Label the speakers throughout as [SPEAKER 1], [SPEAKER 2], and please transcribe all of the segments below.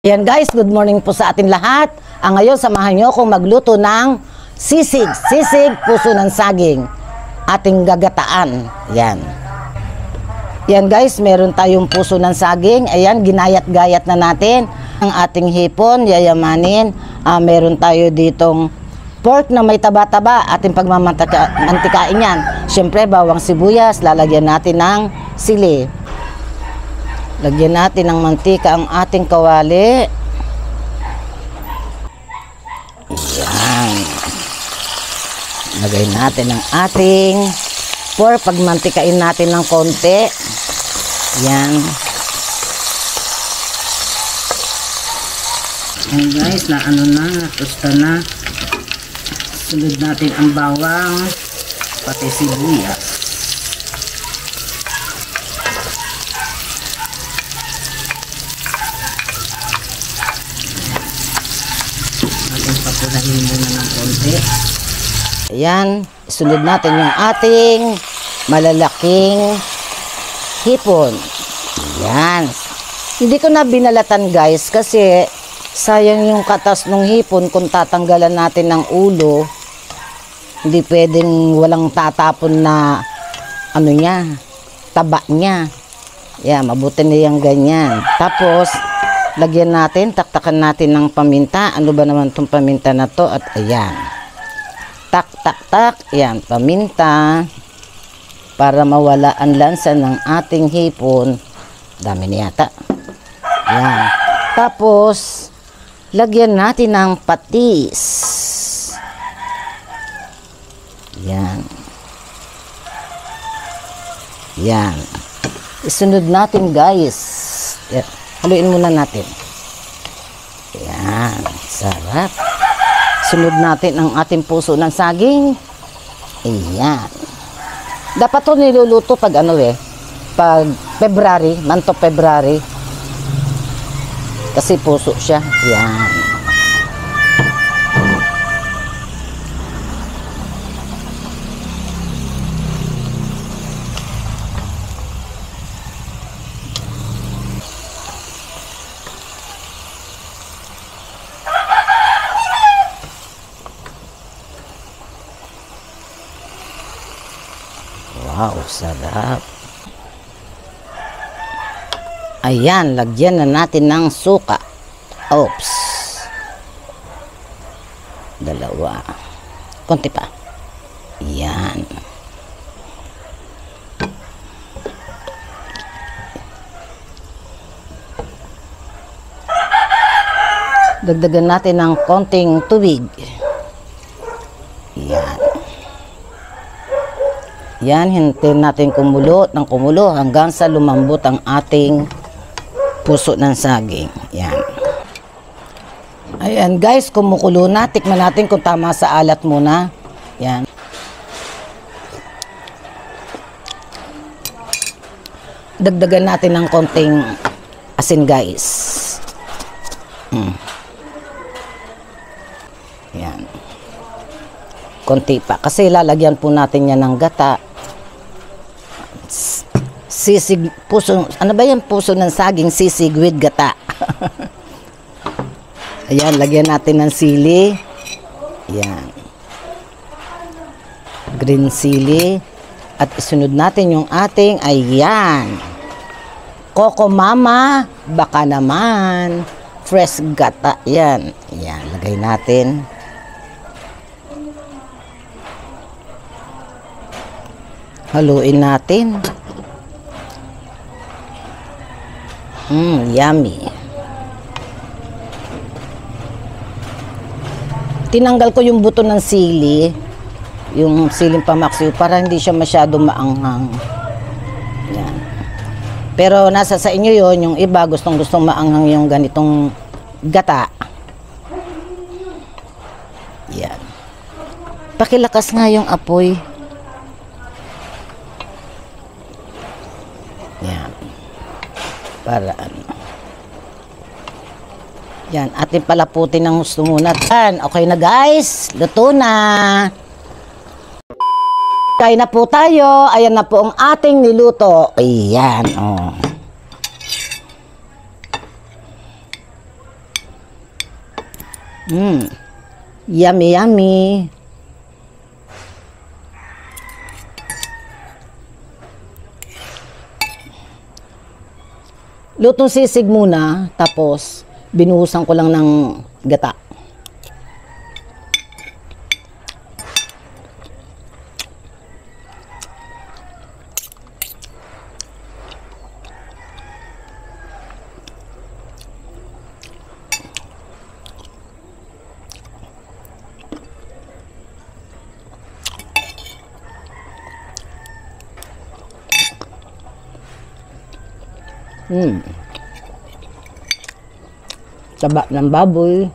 [SPEAKER 1] Yan guys, good morning po sa atin lahat. Ngayon, samahan nyo akong magluto ng sisig. Sisig, puso ng saging. Ating gagataan. Yan. Yan guys, meron tayong puso ng saging. Ayan, ginayat-gayat na natin. Ang ating hipon, yayamanin. Meron tayo ditong pork na may taba-taba. Ating pagmamantikain yan. Siyempre, bawang sibuyas. Lalagyan natin ng sili. Lagyan natin ng mantika ang ating kawali. Yan. Lagay natin ang ating pork. Pagmantikain natin ng konti. Yan. Yan guys, na ano na, tusta na. Sunod natin ang bawang, pati sibuyas. Papulahin muna ng konti. Ayan, sunod natin yung ating malalaking hipon. Ayan. Hindi ko na binalatan guys kasi sayang yung katas ng hipon kung tatanggalan natin ng ulo. Hindi pwedeng walang tatapon na ano niya, taba niya. Ayan, mabuti na yung ganyan. Tapos lagyan natin, taktakan natin ng paminta. Ano ba naman itong paminta na to? At ayan. Tak, tak, tak. Ayan, paminta. Para mawala ang lansa ng ating hipon. Dami na yata. Ayan. Tapos, lagyan natin ng patis. Ayan. Ayan. Isunod natin guys. Ayan. Haluin muna natin. Ayan, sarap. Sunod natin ang ating puso ng saging. Ayan. Dapat ito niluluto pag ano pag February, month of February. Kasi puso siya. Ayan. Wow, sarap. Ayan, lagyan na natin ng suka. Oops. Dalawa. Konti pa. Ayan. Dagdagan natin ng konting tubig. Ayan. Yan, hintayin natin kumulo ng kumulo hanggang sa lumambot ang ating puso ng saging. Yan. Ayan guys, kumukulo na. Tikman natin kung tama sa alat muna. Yan. Dagdagan natin ng konting asin guys. Yan. Konti pa. Kasi lalagyan po natin yan ng gata. Sisig, puso, ano ba yan? Puso ng saging, sisig with gata. Ayan, lagyan natin ng sili. Ayan. Green sili. At isunod natin yung ating, ayan. Coco Mama, baka naman. Fresh gata. Ayan. Ayan, lagay natin. Haluin natin. Yummy. Tinanggal ko yung buto ng sili. Yung siling pamaksiw para hindi siya masyado maanghang. Yan. Pero nasa sa inyo yon, yung iba gustong-gustong maanghang yung ganitong gata. Yan. Pakilakas nga yung apoy. Yan. Para ano. Yan, ating palaputin ng gusto muna. Yan, okay na guys. Luto na. Kain na po tayo. Ayan na po ang ating niluto. Ayan, oh. Yummy, yummy. Lutong sisig muna, tapos binuhusan ko lang ng gata. Taba ng baboy.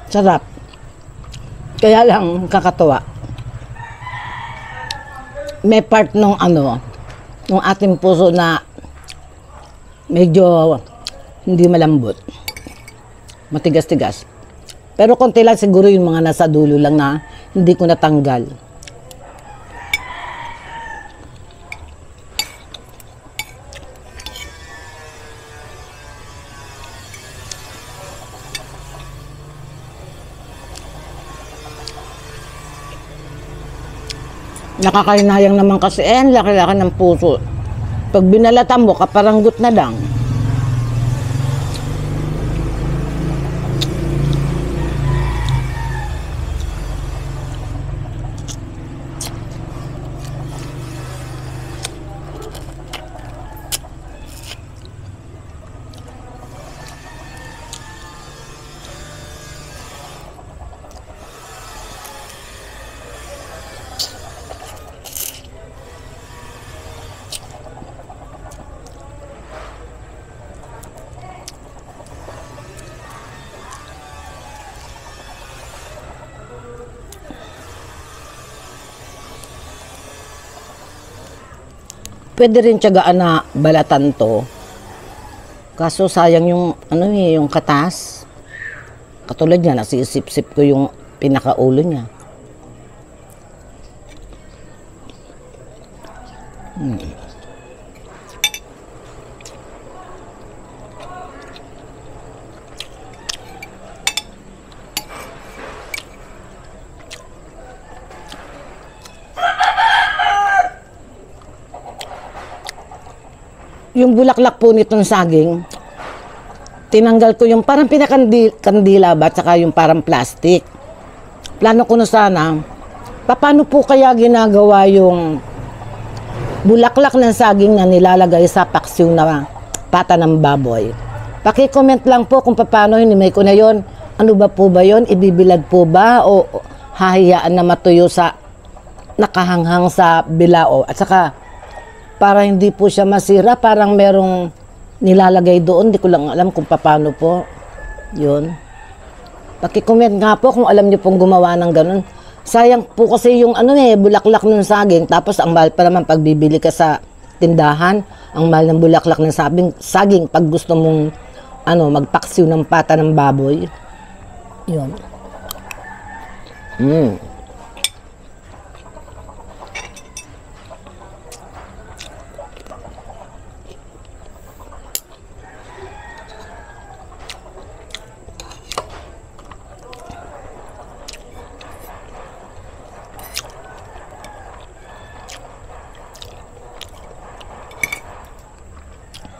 [SPEAKER 1] Sarap. Kaya lang kakatuwa. May part nung nung ating puso na medyo hindi malambot. Matigas-tigas. Pero konti lang siguro yung mga nasa dulo lang na hindi ko natanggal. Nakakainayang naman kasi laki-laki ng puso. Pag binalatan mo, kaparanggot na lang. Pwede rin tiyagaan na balatan to. Kaso sayang yung yung katas. Katulad niya, nasisip-sip ko yung pinakaulo niya. Yung bulaklak po nitong saging, tinanggal ko yung parang pinakandila ba, tsaka yung parang plastic. Plano ko na sana, paano po kaya ginagawa yung bulaklak ng saging na nilalagay sa paksiw na pata ng baboy? Paki-comment lang po kung paano hinimay ko na yon. Ano ba po ba yon? Ibibilad po ba o hahayaan na matuyo sa nakahanghang sa bilao? At saka para hindi po siya masira, parang merong nilalagay doon. Hindi ko lang alam kung paano po. Yun. Paki-comment nga po kung alam niyo pong gumawa ng ganun. Sayang po kasi yung bulaklak ng saging. Tapos ang mahal pa naman pag bibili ka sa tindahan. Ang mahal ng bulaklak ng saging pag gusto mong magpaksiw ng pata ng baboy. Yun.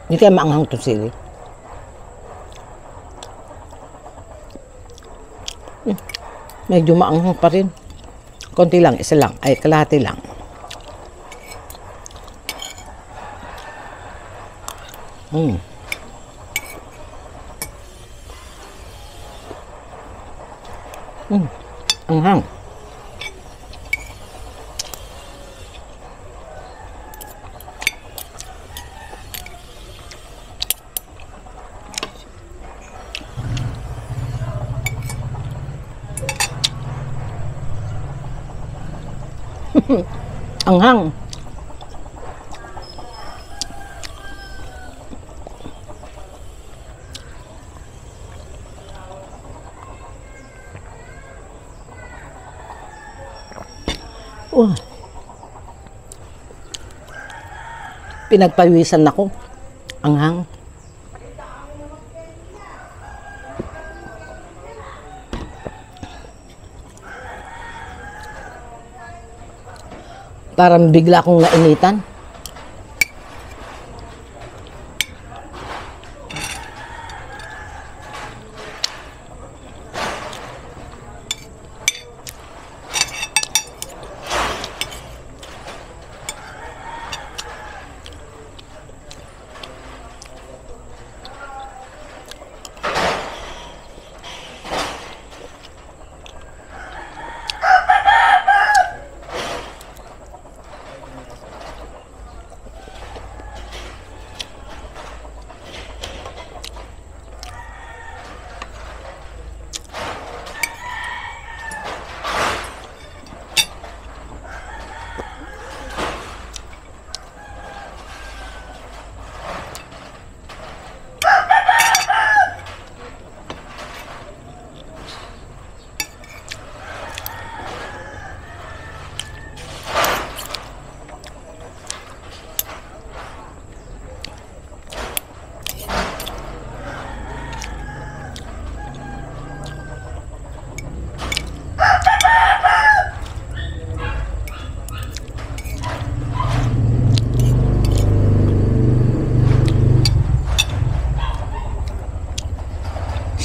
[SPEAKER 1] Hindi kaya maanghang ito sili. Medyo maanghang pa rin. Konti lang, isa lang. Ay, kalahati lang. Mm. Mm. Anghang. Anghang. Pinagpawisan ako. Anghang. Parang bigla akong nainitan.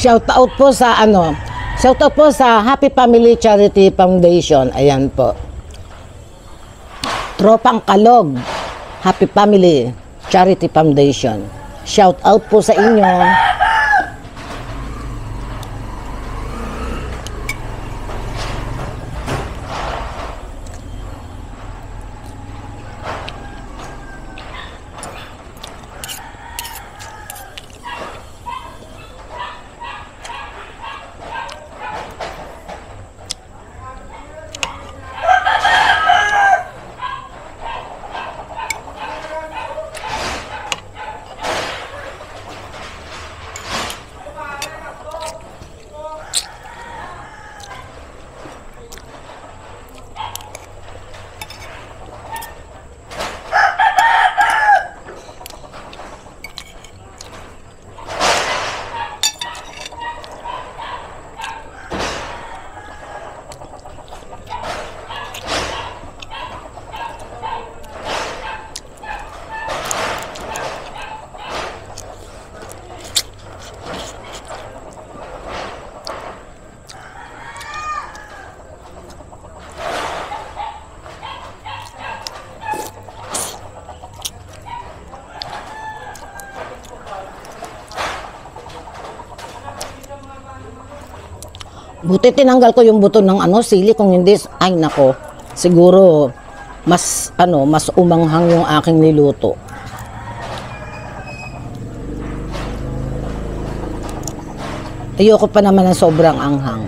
[SPEAKER 1] Shout out po sa shout out po sa Happy Family Charity Foundation. Ayan po. Tropang Kalog, Happy Family Charity Foundation. Shout out po sa inyo. Buti tinanggal ko yung buto ng sili, kung hindi, ay nako, siguro mas mas umanghang yung aking niluto. Ayoko pa naman ng sobrang anghang.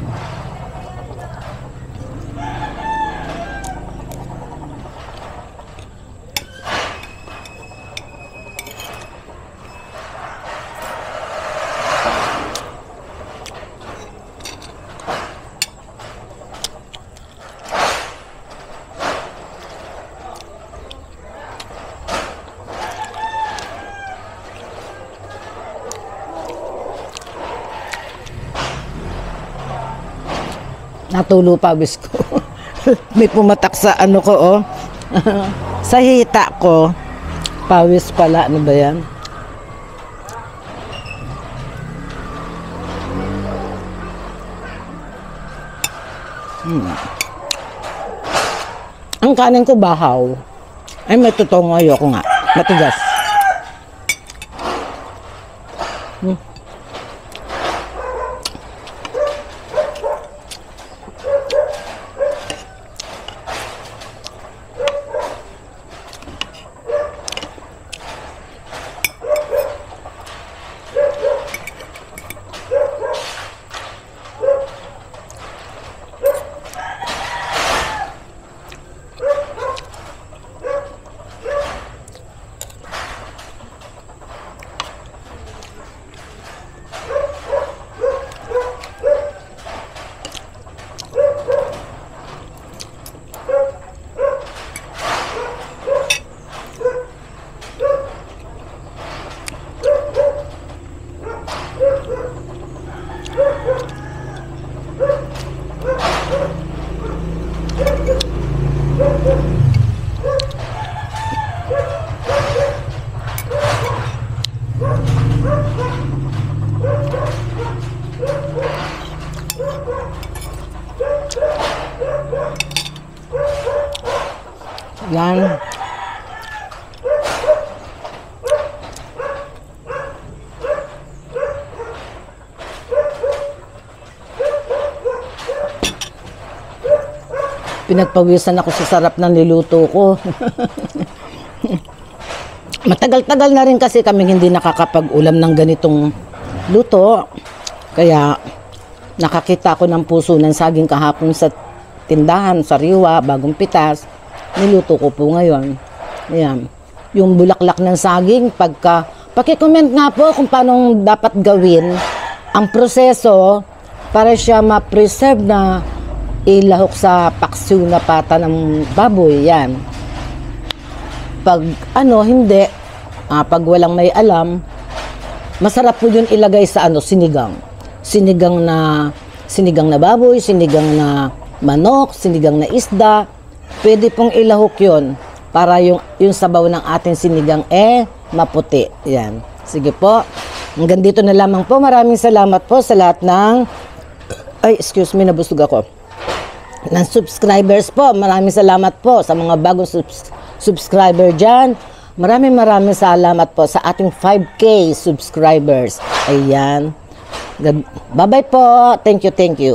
[SPEAKER 1] Natulo pawis ko. May pumatak sa ko, sa hita ko. Pawis pala, ano ba yan? Ang kanin ko bahaw. Ay, may totoong ayoko nga. Matigas. Yan. Pinagpawisan ako sa sarap ng niluto ko. Matagal-tagal na rin kasi kami hindi nakakapag-ulam ng ganitong luto. Kaya nakakita ko ng puso ng saging kahapon sa tindahan, sariwa, bagong pitas. Niluto ko po ngayon. Ayan. Yung bulaklak ng saging, paki-comment nga po kung paano dapat gawin ang proseso para siya ma-preserve na ilahok sa paksiw na pata ng baboy. Yan. Pag hindi, pag walang may alam, masarap po yun ilagay sa sinigang. Sinigang na baboy, sinigang na manok, sinigang na isda. Pwede pong ilahok yun para yung sabaw ng ating sinigang maputi. Yan. Sige po. Hanggang dito na lamang po. Maraming salamat po sa lahat ng nabusog ako. Ng subscribers po. Maraming salamat po sa mga bagong subscriber dyan. Maraming salamat po sa ating 5K subscribers. Ayan. Bye-bye po. Thank you.